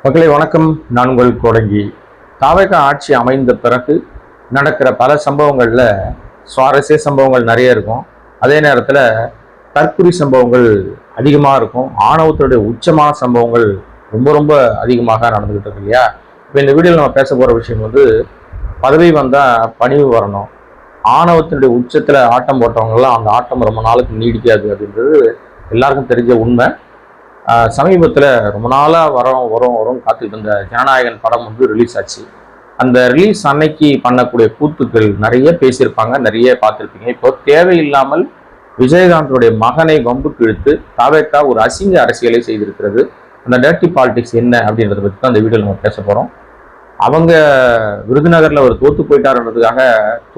மக்களே வணக்கம். நான் உங்கள் கோடங்கி. தாவேகா ஆட்சி அமைந்த பிறகு நடக்கிற பல சம்பவங்களில் சுவாரஸ்ய சம்பவங்கள் நிறைய இருக்கும். அதே நேரத்தில் தற்குறி சம்பவங்கள் அதிகமாக இருக்கும். ஆணவத்துடைய உச்சமான சம்பவங்கள் ரொம்ப ரொம்ப அதிகமாக நடந்துகிட்டு இருக்கு இல்லையா? இப்போ இந்த வீடியோவில் நம்ம பேச போகிற விஷயம் பதவி வந்தால் பணிவு வரணும். ஆணவத்தினுடைய உச்சத்தில் ஆட்டம் போட்டவங்கலாம் அந்த ஆட்டம் ரொம்ப நாளுக்கு நீடிக்காது அப்படின்றது எல்லாருக்கும் தெரிஞ்ச உண்மை. சமீபத்தில் ரொம்ப நாளாக வரும் காத்துக்கிட்டு இருந்த ஜனநாயகன் படம் ரிலீஸ் ஆச்சு. அந்த ரிலீஸ் அன்னைக்கு பண்ணக்கூடிய கூத்துக்கள் நிறைய பேசியிருப்பாங்க, நிறைய பார்த்துருப்பீங்க. இப்போ தேவையில்லாமல் விஜயகாந்தனுடைய மகனை வம்புக்கு இழுத்து தாவேகா ஒரு அசிங்க அரசியலை செய்திருக்கிறது. அந்த டர்ட்டி பாலிடிக்ஸ் என்ன அப்படின்றத பற்றி தான் அந்த வீடியோவில் நம்ம பேச போகிறோம். அவங்க விருதுநகரில் ஒரு தோத்து போயிட்டாருன்றதுக்காக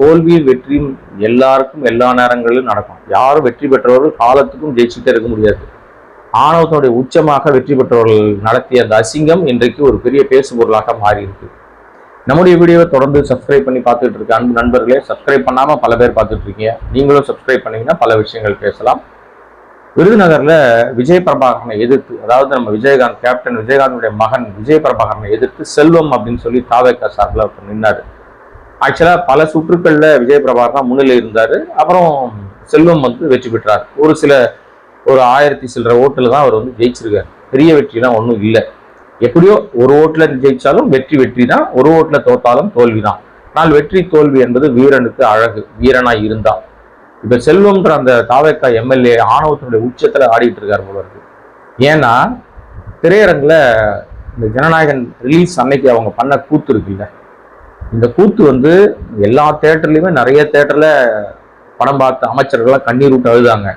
தோல்வியும் வெற்றியும் எல்லாருக்கும் எல்லா நேரங்களிலும் நடக்கும். யாரும் வெற்றி பெற்றவர்கள் காலத்துக்கும் ஜெயிச்சுட்டே இருக்க முடியாது. ஆணவத்தினுடைய உச்சமாக வெற்றி பெற்றவர்கள் நடத்திய அந்த அசிங்கம் இன்றைக்கு ஒரு பெரிய பேசுபொருளாக மாறி இருக்கு. நம்முடைய வீடியோவை தொடர்ந்து சப்ஸ்கிரைப் பண்ணி பார்த்துட்டு இருக்க அன்பு நண்பர்களே, சப்ஸ்கிரைப் பண்ணாம பல பேர் பார்த்துட்டு இருக்கீங்க. நீங்களும் சப்ஸ்கிரைப் பண்ணீங்கன்னா பல விஷயங்கள் பேசலாம். விருதுநகர்ல விஜய் பிரபாகரனை எதிர்த்து, அதாவது நம்ம விஜயகாந்த் கேப்டன் விஜயகாந்தனுடைய மகன் விஜய் பிரபாகரனை எதிர்த்து செல்வம் அப்படின்னு சொல்லி தாவேகா சார்பில் அவர் நின்னாரு. ஆக்சுவலா பல சுற்றுக்கள்ல விஜய் பிரபாகரன் முன்னிலை இருந்தாரு. அப்புறம் செல்வம் வெற்றி பெற்றார். ஒரு 1000 சில்லற ஓட்டுல தான் அவர் ஜெயிச்சிருக்காரு. பெரிய வெற்றிலாம் ஒன்றும் இல்லை. எப்படியோ ஒரு ஓட்டுல ஜெயிச்சாலும் வெற்றி தான், ஒரு ஓட்டுல தோத்தாலும் தோல்விதான். ஆனால் வெற்றி தோல்வி என்பது வீரனுக்கு அழகு, வீரனா இருந்தா. இப்ப செல்வம்ன்ற அந்த தாவேகா எம்எல்ஏ ஆணவத்தினுடைய உச்சத்துல ஆடிட்டு இருக்காரு போல இருக்கு. ஏன்னா திரையரங்குல இந்த ஜனநாயகன் ரிலீஸ் அன்னைக்கு அவங்க பண்ண கூத்து இருக்குல்ல, இந்த கூத்து எல்லா தேட்டர்லயுமே நிறைய தேட்டர்ல படம் பார்த்த அமைச்சர்கள்லாம் கண்ணீர் விட்டு அழுதாங்க.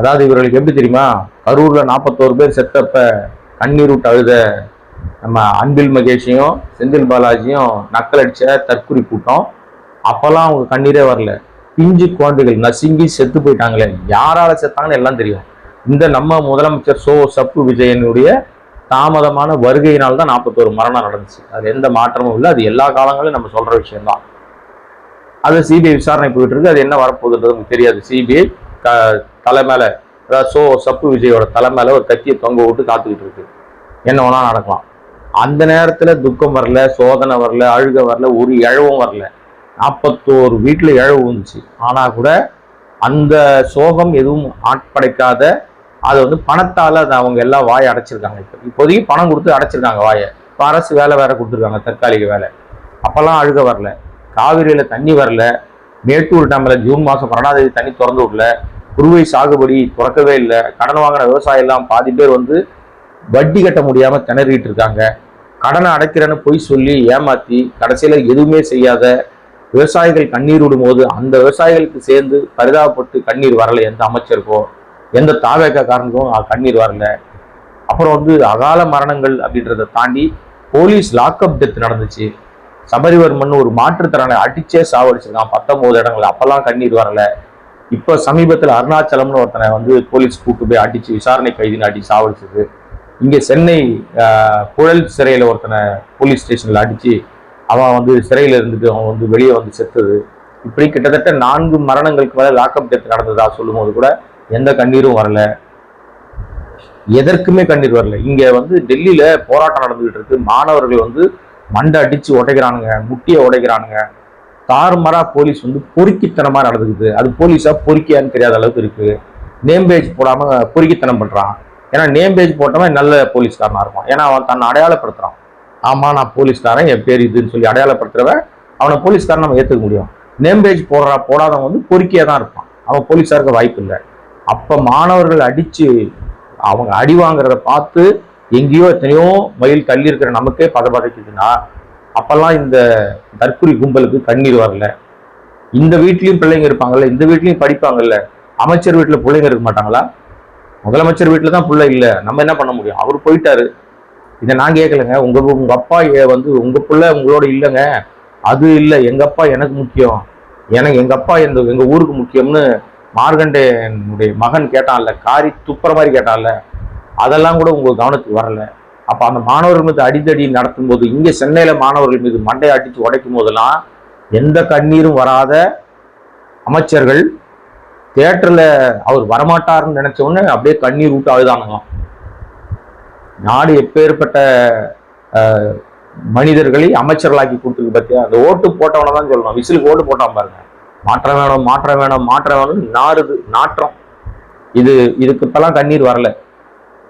அதாவது இவர்களுக்கு எப்படி தெரியுமா, கரூர்ல 41 பேர் செத்தப்ப கண்ணீர் விட்டு அழுத நம்ம அன்பில் மகேஷையும் செந்தில் பாலாஜியும் நக்கல் அடிச்ச தற்குறி கூட்டம், அப்பெல்லாம் அவங்க கண்ணீரே வரல. பிஞ்சு குழந்தைகள் நசுங்கி செத்து போயிட்டாங்களே, யாரால செத்தாங்கன்னு எல்லாம் தெரியும். இந்த நம்ம முதலமைச்சர் சப்பு விஜயனுடைய தாமதமான வருகையினால்தான் 41 மரணம் நடந்துச்சு. அது எந்த மாற்றமும் இல்லை. அது எல்லா காலங்களும் நம்ம சொல்ற விஷயம்தான். அது சிபிஐ விசாரணை போயிட்டு இருக்கு. அது என்ன வரப்போகுதுன்றது நமக்கு தெரியாது. சிபிஐ தலை மேல, அதாவது சப்பு விஜயோட தலை மேல ஒரு கத்தியை தொங்க விட்டு காத்துக்கிட்டு இருக்கு. என்ன வேணா நடக்கலாம். அந்த நேரத்துல துக்கம் வரல, சோதனை வரல, அழுக வரல, ஒரு இழவும் வரல. 41 வீட்டுல இழவு வந்துச்சு. ஆனா கூட அந்த சோகம் எதுவும் ஆட்படைக்காத, அது பணத்தால அவங்க எல்லாம் வாயை அடைச்சிருக்காங்க. இப்போதைக்கு பணம் கொடுத்து அடைச்சிருக்காங்க வாயை. இப்போ அரசு வேலை வேற கொடுத்துருக்காங்க, தற்காலிக வேலை. அப்பெல்லாம் அழுக வரல. காவிரியில தண்ணி வரல. மேட்டூர் டேம்ல ஜூன் மாசம் 12ஆம் தேதி தண்ணி திறந்து விடல. குறுவை சாகுபடி திறக்கவே இல்லை. கடன் வாங்கின விவசாயம் எல்லாம் பாதி பேர் வட்டி கட்ட முடியாம திணறிட்டு இருக்காங்க. கடனை அடைக்கிறேன்னு பொய் சொல்லி ஏமாத்தி கடைசியில எதுவுமே செய்யாத விவசாயிகள் கண்ணீர் விடும் போது அந்த விவசாயிகளுக்கு சேர்ந்து பரிதாபப்பட்டு கண்ணீர் வரல. எந்த அமைச்சருக்கோ எந்த தாவேகா காரனுக்கும் கண்ணீர் வரல. அப்புறம் அகால மரணங்கள் அப்படின்றத தாண்டி போலீஸ் லாக்அப் டெத் நடந்துச்சு. சபரிவர்மன் ஒரு மாற்றுத்திறனை அடிச்சே சாவடிச்சிருக்கான் 19 இடங்கள். அப்பெல்லாம் கண்ணீர் வரல. இப்ப சமீபத்தில் அருணாச்சலம்னு ஒருத்தனை போலீஸ் கூட்டு போய் அடிச்சு விசாரணை கைதின்னு அடிச்சு சாவடிச்சது. இங்க சென்னை புழல் சிறையில ஒருத்தனை போலீஸ் ஸ்டேஷன்ல அடிச்சு அவன் சிறையில இருந்துட்டு அவன் வெளியே செத்தது. இப்படி கிட்டத்தட்ட 4 மரணங்களுக்கு மேல லாக்அப் டெத் நடந்ததா சொல்லும் போது கூட எந்த கண்ணீரும் வரல. எதற்குமே கண்ணீர் வரல. இங்க டெல்லியில போராட்டம் நடந்துகிட்டு இருக்கு. மாணவர்கள் மண்டை அடிச்சு உடைக்கிறானுங்க, முட்டியை உடைக்கிறானுங்க. தாறுமாறா போலீஸ் பொறுக்கித்தனமா நடந்துக்குது. அது போலீஸா பொறுக்கியான்னு தெரியாத அளவுக்கு இருக்கு. நேம் பேஜ் போடாம பொறுக்கித்தனம் பண்றான். ஏன்னா நேம் பேஜ் போட்டவன் நல்ல போலீஸ்காரனா இருப்பான். ஏன்னா அவன் தன்னை அடையாளப்படுத்துறான். ஆமா நான் போலீஸ்காரன், என் பேர் இதுன்னு சொல்லி அடையாளப்படுத்துறவன் அவனை போலீஸ்காரன் நம்ம ஏத்துக்க முடியும். நேம் பேஜ் போடாதவன் பொறுக்கியா தான் இருப்பான். அவன் போலீஸா இருக்க வாய்ப்பு இல்லை. அப்ப மாணவர்கள் அடிச்சு அவங்க அடி வாங்குறத பார்த்து எங்கேயோ எத்தனையோ மயில் தள்ளி இருக்கிற நமக்கே பதபதைக்குதுன்னா, அப்பெல்லாம் இந்த தற்குறி கும்பலுக்கு கண்ணீர் வரல. இந்த வீட்லயும் பிள்ளைங்க இருப்பாங்கல்ல, இந்த வீட்லயும் படிப்பாங்கல்ல. அமைச்சர் வீட்டுல பிள்ளைங்க இருக்க மாட்டாங்களா? முதலமைச்சர் வீட்டுல தான் பிள்ளை இல்லை. நம்ம என்ன பண்ண முடியும்? அவர் போயிட்டாரு. இதை நான் கேட்கலங்க. உங்க அப்பா உங்க பிள்ளை உங்களோட இல்லைங்க. அது இல்லை, எங்க அப்பா எனக்கு முக்கியம், எங்க அப்பா எங்க ஊருக்கு முக்கியம்னு மார்கண்டேயனுடைய மகன் கேட்டான்ல, காரி துப்புற மாதிரி கேட்டான்ல, அதெல்லாம் கூட உங்க கவனத்துக்கு வரல. அப்ப அந்த மாணவர்கள் மீது அடித்தடி நடத்தும் போது, இங்க சென்னையில மாணவர்கள் மீது மண்டையை அடிச்சு உடைக்கும் போதெல்லாம் எந்த கண்ணீரும் வராத அமைச்சர்கள் தியேட்டர்ல அவர் வரமாட்டாருன்னு நினைச்ச உடனே அப்படியே கண்ணீர் விட்டு அழுதானுங்களாம். நாடு எப்பேற்பட்ட மனிதர்களை அமைச்சர்களாக்கி கொடுத்துருக்கு பத்தியா. அந்த ஓட்டு போட்டவனை தான் சொல்லணும், விசிலுக்கு ஓட்டு போட்டான் பாருங்க, மாற்றம் வேணும் மாற்றம் வேணும் மாற்றம் வேணும் நாறுது நாற்றம். இதுக்கு இப்பெல்லாம் கண்ணீர் வரல.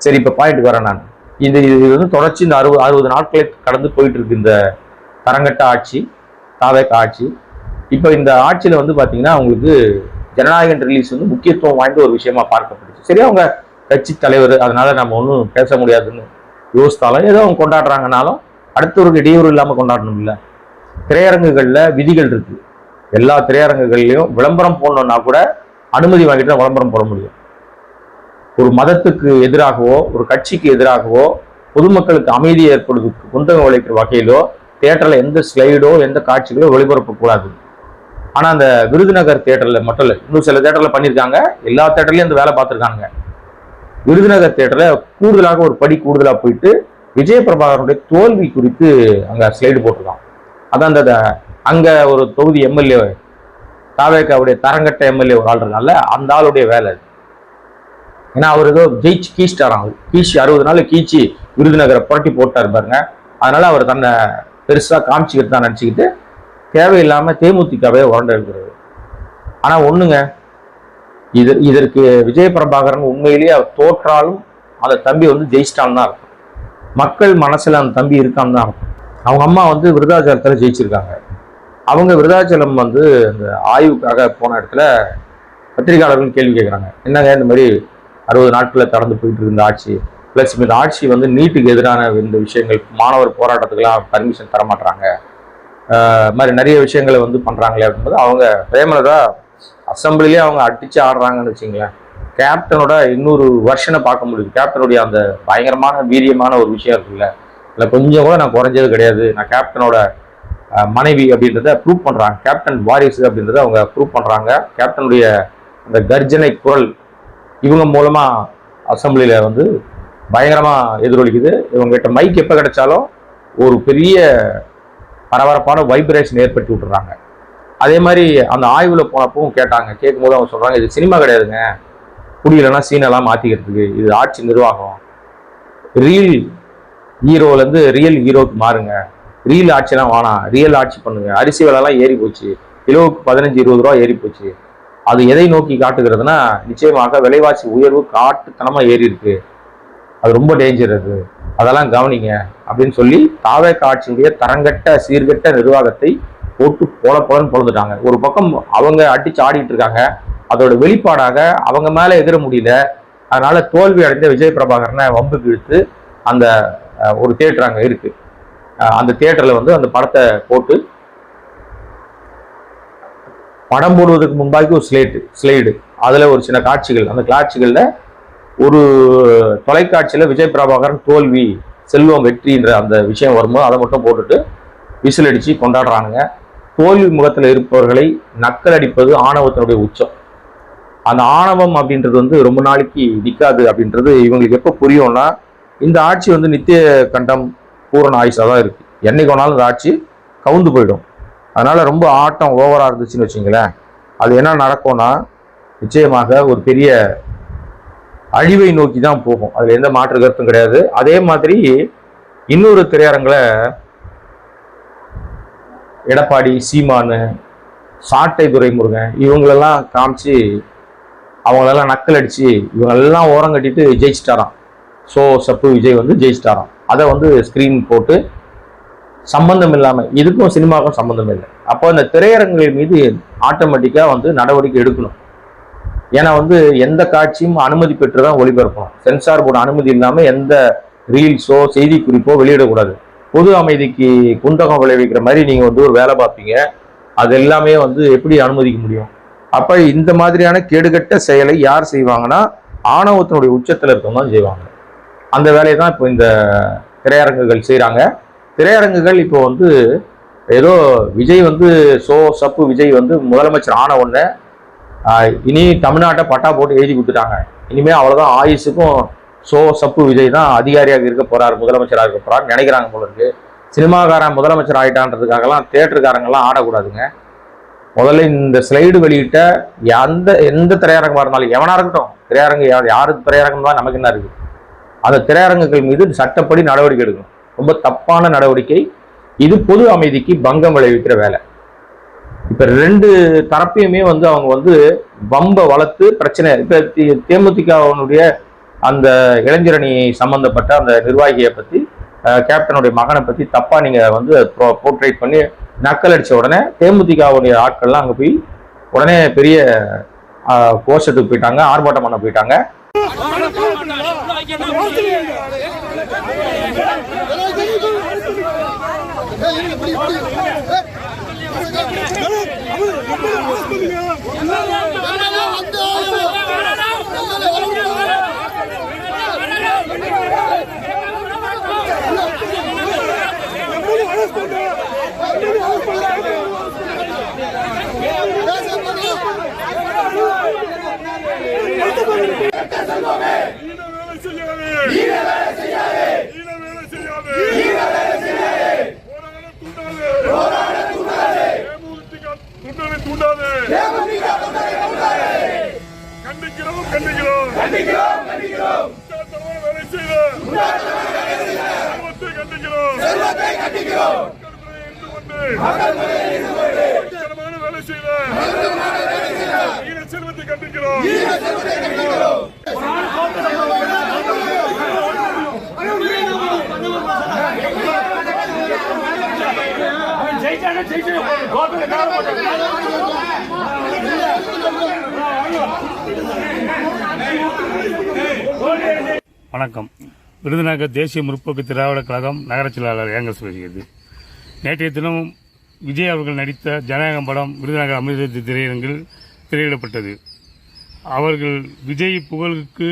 சரி, இப்ப பாயிண்ட்டுக்கு வரேன் நான். இது வந்து தொடர்ச்சி இந்த 60 நாட்களை கடந்து போயிட்டு இருக்கு இந்த தரங்கட்ட ஆட்சி, தாவேக ஆட்சி. இப்போ இந்த ஆட்சியில வந்து பாத்தீங்கன்னா உங்களுக்கு ஜனநாயகன் ரிலீஸ் வந்து முக்கியத்துவம் வாய்ந்த ஒரு விஷயமா பார்க்கப்படுச்சு. சரி, அவங்க கட்சி தலைவர், அதனால நம்ம ஒன்றும் பேச முடியாதுன்னு யோசித்தாலும் ஏதோ அவங்க கொண்டாடுறாங்கனாலும் அடுத்தவருக்கு இடையூறு இல்லாமல் கொண்டாடணும். இல்லை, திரையரங்குகள்ல விதிகள் இருக்கு. எல்லா திரையரங்குகள்லையும் விளம்பரம் போடணும்னா கூட அனுமதி வாங்கிட்டு தான் விளம்பரம் போட முடியும். ஒரு மதத்துக்கு எதிராகவோ ஒரு கட்சிக்கு எதிராகவோ பொதுமக்களுக்கு அமைதி ஏற்படுவதற்கு குந்தகம் விளைக்கிற வகையிலோ தியேட்டர்ல எந்த ஸ்லைடோ எந்த காட்சிகளோ ஒளிபரப்பக்கூடாது. ஆனா அந்த விருதுநகர் தியேட்டர்ல மட்டும் இல்லை, இன்னும் சில தியேட்டர்ல பண்ணியிருக்காங்க, எல்லா தியேட்டர்லயும் அந்த வேலை பார்த்துருக்காங்க. விருதுநகர் தியேட்டர்ல கூடுதலாக ஒரு படி கூடுதலா போயிட்டு விஜய பிரபாகரனுடைய தோல்வி குறித்து அங்க ஸ்லைடு போட்டிருக்கான். அதான் அந்த அங்க ஒரு தொகுதி எம்எல்ஏ தாவேக்காவுடைய தரங்கட்ட எம்எல்ஏ ஒரு ஆள் இருக்காங்கல்ல, அந்த ஆளுடைய வேலை. ஏன்னா அவர் ஏதோ ஜெயிச்சு கீச்சிட்டாராம், கீச்சி 60 நாள் கீச்சி விருதுநகரை புரட்டி போட்டாரு பாருங்க. அதனால அவர் தன்னை பெருசா காமிச்சுக்கிட்டு தான் நினைச்சுக்கிட்டு தேவையில்லாம தேமுதிகவே உரண்ட இருக்கிறது. ஆனா ஒண்ணுங்க, இதற்கு விஜய பிரபாகரன் உண்மையிலேயே அவர் தோற்றாலும் அந்த தம்பி வந்து ஜெயிச்சிட்டான்னு தான் இருக்கும். மக்கள் மனசுல அந்த தம்பி இருக்கான்னு தான் இருக்கும். அவங்க அம்மா வந்து விருதாச்சலத்துல ஜெயிச்சிருக்காங்க. அவங்க விருதாச்சலம் வந்து அந்த ஆய்வுக்காக போன இடத்துல பத்திரிகையாளர்கள் கேள்வி கேட்குறாங்க, என்னங்க இந்த மாதிரி 60 நாட்களை கடந்து போயிட்டு இருந்த ஆட்சி, பிளஸ் இந்த ஆட்சி வந்து நீட்டுக்கு எதிரான இந்த விஷயங்கள், மாணவர் போராட்டத்துக்கெல்லாம் பர்மிஷன் தரமாட்டாங்க, மாதிரி நிறைய விஷயங்களை வந்து பண்றாங்களே அப்படின்போது அவங்க பிரேமலதா அசம்பிளிலே அவங்க அடிச்சு ஆடுறாங்கன்னு வச்சுங்களேன். கேப்டனோட இன்னொரு வருஷனை பார்க்க முடியுது. கேப்டனுடைய அந்த பயங்கரமான வீரியமான ஒரு விஷயம் இருக்குல்ல, இல்லை கொஞ்சம் கூட நான் குறைஞ்சது கிடையாது, நான் கேப்டனோட மனைவி அப்படின்றத ப்ரூவ் பண்றாங்க, கேப்டன் வாரிசு அப்படின்றத அவங்க ப்ரூவ் பண்றாங்க. கேப்டனுடைய அந்த கர்ஜனை குரல் இவங்க மூலமா அசம்பிளியில வந்து பயங்கரமா எதிரொலிக்குது. இவங்க கிட்ட மைக் எப்ப கிடைச்சாலும் ஒரு பெரிய பரபரப்பான வைப்ரேஷன் ஏற்படுத்தி விட்டுறாங்க. அதே மாதிரி அந்த ஆய்வுல போனப்பவும் கேட்டாங்க, கேட்கும்போது அவங்க சொல்றாங்க, இது சினிமா கிடையாதுங்க, குடியிலன்னா சீனெல்லாம் மாத்திக்கிறதுக்கு, இது ஆட்சி நிர்வாகம், ரீல் ஹீரோல இருந்து ரியல் ஹீரோக்கு மாறுங்க, ரீல் ஆட்சிலாம் வேணாம், ரியல் ஆட்சி பண்ணுங்க, அரிசி விலைலாம் ஏறி போச்சு, கிலோவுக்கு 15-20 ரூபா ஏறி போச்சு. அது எதை நோக்கி காட்டுகிறதுனா நிச்சயமாக விலைவாசி உயர்வு காட்டுத்தனமா ஏறி இருக்கு, அது ரொம்ப டேஞ்சர், அது அதெல்லாம் கவனிங்க அப்படின்னு சொல்லி தாவேக ஆட்சியுடைய தரங்கட்ட சீர்கட்ட நிர்வாகத்தை போட்டு போலன்னு பொழுதுட்டாங்க. ஒரு பக்கம் அவங்க அடிச்சு ஆடிட்டு இருக்காங்க, அதோட வெளிப்பாடாக அவங்க மேல எதிர முடியல. அதனால தோல்வி அடைந்த விஜய பிரபாகரனை வம்புக்கு இழுத்து அந்த ஒரு தியேட்டர் அங்க இருக்கு, அந்த தியேட்டர்ல வந்து அந்த படத்தை போட்டு படம் போடுவதற்கு முன்பாக ஒரு ஸ்லைடு அதுல ஒரு சின்ன காட்சிகள், அந்த காட்சிகள்ல ஒரு தொலைக்காட்சியில விஜய் பிரபாகரன் தோல்வி செல்வம் வெற்றின்ற அந்த விஷயம் வரும்போது அதை மட்டும் போட்டுட்டு விசில் அடிச்சு கொண்டாடுறானுங்க. தோல்வி முகத்துல இருப்பவர்களை நக்கல் அடிப்பது ஆணவத்தினுடைய உச்சம். அந்த ஆணவம் அப்படின்றது வந்து ரொம்ப நாளைக்கு நிற்காது அப்படின்றது இவங்களுக்கு எப்போ புரியும்னா, இந்த ஆட்சி வந்து நித்திய கண்டம் பூரண ஆயுஷா தான் இருக்கு, என்னைக்கு வேணாலும் இந்த ஆட்சி கவுந்து போயிடும். அதனால ரொம்ப ஆட்டம் ஓவரா இருந்துச்சுன்னு வச்சுங்களேன், அது என்ன நடக்கும்னா நிச்சயமாக ஒரு பெரிய அழிவை நோக்கி தான் போகும், அதுல எந்த மாற்று கருத்தும் கிடையாது. அதே மாதிரி இன்னொரு திரையரங்குல எடப்பாடி, சீமானு, சாட்டை துரைமுருகன் இவங்களெல்லாம் காமிச்சு அவங்களெல்லாம் நக்கல் அடிச்சு இவங்களெல்லாம் ஓரம் கட்டிட்டு ஜெயிச்சிட்டாராம். சப்பு விஜய் வந்து ஜெயிச்சிட்டாராம். அதை வந்து ஸ்கிரீன் போட்டு சம்பந்தம் இல்லாம, இதுக்கும் சினிமாவுக்கும் சம்பந்தம் இல்லை. அப்போ இந்த திரையரங்குகள் மீது ஆட்டோமேட்டிக்கா வந்து நடவடிக்கை எடுக்கணும். ஏன்னா வந்து எந்த காட்சியும் அனுமதி பெற்றுதான் ஒளிபரப்பணும். சென்சார் போர்டு அனுமதி இல்லாம எந்த ரீல்ஸோ செய்தி குறிப்போ வெளியிடக்கூடாது. பொது அமைதிக்கு குந்தகம் விளைவிக்கிற மாதிரி நீங்க வந்து ஒரு வேலை பார்ப்பீங்க, அது எல்லாமே வந்து எப்படி அனுமதிக்க முடியும்? அப்ப இந்த மாதிரியான கேடுகட்ட செயலை யார் செய்வாங்கன்னா ஆணவத்தினுடைய உச்சத்துல இருக்கவங்க தான் செய்வாங்க. அந்த வேலையை தான் இப்போ இந்த திரையரங்குகள் செய்யறாங்க. திரையரங்குகள் இப்போ வந்து ஏதோ விஜய் வந்து சப்பு விஜய் வந்து முதலமைச்சர் ஆன உடனே இனி தமிழ்நாட்டை பட்டா போட்டு எழுதி கொடுத்துட்டாங்க, இனிமே அவ்வளவுதான் ஆயுசுக்கும் சப்பு விஜய் தான் அதிகாரியாக இருக்க போறாரு, முதலமைச்சராக இருக்க போறாரு நினைக்கிறாங்க போல இருக்கு. சினிமாக்காரன் முதலமைச்சர் ஆயிட்டான்றதுக்காகலாம் தியேட்டருக்காரங்கெல்லாம் ஆடக்கூடாதுங்க. முதல்ல இந்த ஸ்லைடு வெளியிட்ட எந்த திரையரங்கமா இருந்தாலும் எவனா இருக்கட்டும், திரையரங்கு யாருக்கு திரையரங்கம் தான் நமக்கு என்ன இருக்கு, அந்த திரையரங்குகள் மீது சட்டப்படி நடவடிக்கை எடுக்கணும். ரொம்ப தப்பான நடவடிக்கை. இது பொது அமைதிக்கு பங்கம் விளைவிக்கிற வேலை. இப்ப 2 தரப்பையுமே வந்து அவங்க வந்து வம்ப வளர்த்து பிரச்சனை. இப்ப தேமுதிகவுடைய அந்த இளைஞரணி சம்பந்தப்பட்ட அந்த நிர்வாகியை பத்தி, கேப்டனுடைய மகனை பத்தி தப்பா நீங்க வந்து போர்ட்ரேட் பண்ணி நக்கல் அடிச்ச உடனே தேமுதிகவுடைய ஆட்கள்லாம் அங்க போய் உடனே பெரிய கோஷத்துக்கு போயிட்டாங்க, ஆர்ப்பாட்டம் பண்ண போயிட்டாங்க. வணக்கம். விருதுநகர் தேசிய முற்போக்கு திராவிட கழகம் நகர செயலாளர் ஏங்கல்ஸ் பேசுகிறது. நேற்றைய தினம் விஜய் அவர்கள் நடித்த ஜனநாயகம் படம் விருதுநகர் அமிர்த திரையரங்கில் திரையிடப்பட்டது. அவர்கள் விஜய் புகழுக்கு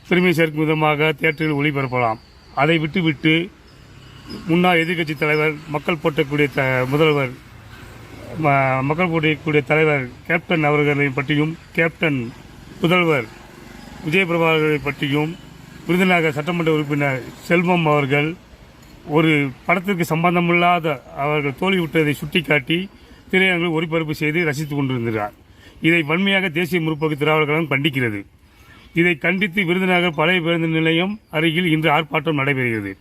பெருமை சேர்க்கும் விதமாக தியேட்டரில் ஒளிபரப்பலாம். அதை விட்டுவிட்டு முன்னாள் எதிர்க்கட்சி தலைவர், மக்கள் போட்டக்கூடிய முதல்வர், மக்கள் போட்டக்கூடிய தலைவர் கேப்டன் அவர்களை பற்றியும், கேப்டன் புதல்வர் விஜய் பிரபாகரை பற்றியும், விருதுநகர் சட்டமன்ற உறுப்பினர் செல்வம் அவர்கள் ஒரு படத்திற்கு சம்பந்தமில்லாத அவர்கள் தோல்விவிட்டதை சுட்டிக்காட்டி திரையரங்கில் ஒளிபரப்பு செய்து ரசித்துக் கொண்டிருந்தார். இதை வன்மையாக தேசிய முற்போக்கு திராவிட கழகம் கண்டிக்கிறது. இதை கண்டித்து விருதுநகர் பழைய பேருந்து நிலையம் அருகில் இன்று ஆர்ப்பாட்டம் நடைபெறுகிறது.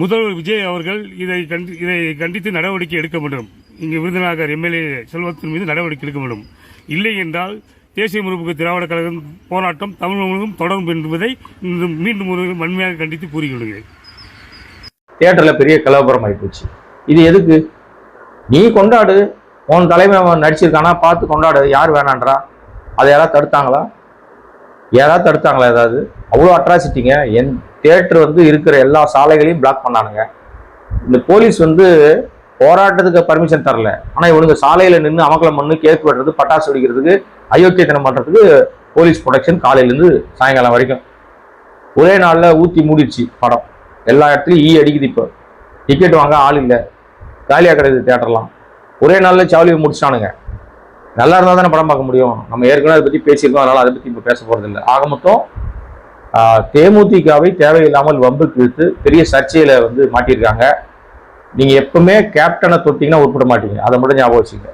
முதல்வர் விஜய் அவர்கள் இதை கண்டித்து நடவடிக்கை எடுக்க வேண்டும். இங்கு விருதுநகர் எம்எல்ஏ செல்வத்தின் மீது நடவடிக்கை எடுக்க வேண்டும். இல்லை என்றால் தேசிய முற்போக்கு திராவிட கழகம் போராட்டம் தமிழ் முழுவதும் தொடரும் என்பதை மீண்டும் ஒரு வன்மையாக கண்டித்து கூறிக்கொள்கிறேன். தியேட்டர்ல பெரிய கலவரம் ஆயிப்போச்சு. இது எதுக்கு? நீ கொண்டாடு, உன் தலைமை நடிச்சிருக்கானா பார்த்து கொண்டாடு. யார் வேணான்றா? அதை யாராவது தடுத்தாங்களா? ஏதாவது அவ்வளோ அட்ராசிட்டிங்க. என் தியேட்டர் வந்து இருக்கிற எல்லா சாலைகளையும் பிளாக் பண்ணானுங்க. இந்த போலீஸ் வந்து போராட்டத்துக்கு பர்மிஷன் தரல, ஆனா இவனுங்க சாலையில நின்று அமக்கலம் பண்ணு, கேக் வெட்டுறது, பட்டாசு வெடிக்கிறதுக்கு, அயோக்கியத்தனம் பண்றதுக்கு போலீஸ் ப்ரொடெக்ஷன் காலையிலேருந்து சாயங்காலம் வரைக்கும். ஒரே நாளில் ஊற்றி மூடிடுச்சு படம். எல்லா இடத்துலையும் அடிக்குது. இப்போ டிக்கெட் வாங்க ஆள் இல்லை, காலியாக கிடையாது தியேட்டர்லாம். ஒரே நாளில் சாவலி முடிச்சானுங்க. நல்லா இருந்தால் தானே படம் பார்க்க முடியும். நம்ம ஏற்கனவே அதை பற்றி பேசியிருக்கோம், அதனால அதை பற்றி இப்போ பேச போகிறதில்லை. ஆக மொத்தம் தேமுதிகவை தேவையில்லாமல் வம்புக்கு இழுத்து பெரிய சர்ச்சையில் வந்து மாட்டியிருக்காங்க. நீங்கள் எப்பவுமே கேப்டனை தொட்டிங்கன்னா உட்பட மாட்டீங்க, அதை மட்டும் ஞாபகம் வச்சுங்க.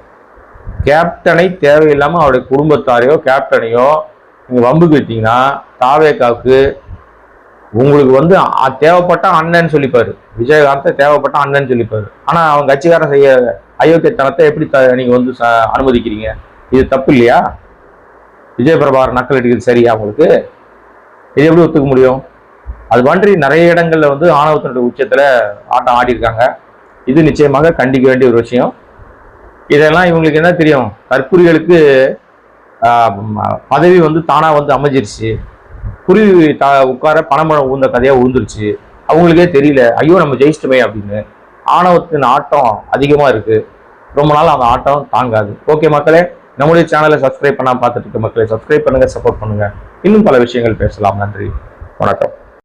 கேப்டனை தேவையில்லாமல் அவருடைய குடும்பத்தாரையோ கேப்டனையோ நீங்கள் வம்புக்கு விட்டீங்கன்னா தாவேக்காவுக்கு உங்களுக்கு வந்து தேவைப்பட்ட அண்ணன் சொல்லிப்பாரு. விஜயகாந்தை தேவைப்பட்ட அண்ணன் சொல்லிப்பாரு. ஆனால் அவங்க கட்சிக்காரன் செய்ய அயோக்கியத்தனத்தை எப்படி நீங்கள் வந்து அனுமதிக்கிறீங்க? இது தப்பு இல்லையா? விஜய் பிரபாகர் நக்கல் அடிக்கிறது சரியா உங்களுக்கு? இது எப்படி ஒத்துக்க முடியும்? அது மாதிரி நிறைய இடங்கள்ல வந்து ஆணவத்தினுடைய உச்சத்துல ஆட்டம் ஆடி இருக்காங்க. இது நிச்சயமாக கண்டிக்க வேண்டிய ஒரு விஷயம். இதெல்லாம் இவங்களுக்கு என்ன தெரியும்? தற்குறிகளுக்கு பதவி வந்து தானா வந்து அமைஞ்சிருச்சு. குருவி உட்கார பணமழை ஊந்த கதையா உழுந்துருச்சு. அவங்களுக்கே தெரியல, ஐயோ நம்ம ஜெயிச்சிட்டோமே அப்படின்னு. ஆணவத்தின் ஆட்டம் அதிகமா இருக்கு. ரொம்ப நாள் அந்த ஆட்டம் தாங்காது. ஓகே மக்களே, நம்முடைய சேனலை சப்ஸ்கிரைப் பண்ணாம பார்த்துட்டு இருக்க மக்களே, சப்ஸ்கிரைப் பண்ணுங்க, சப்போர்ட் பண்ணுங்க. இன்னும் பல விஷயங்கள் பேசலாம். நன்றி, வணக்கம்.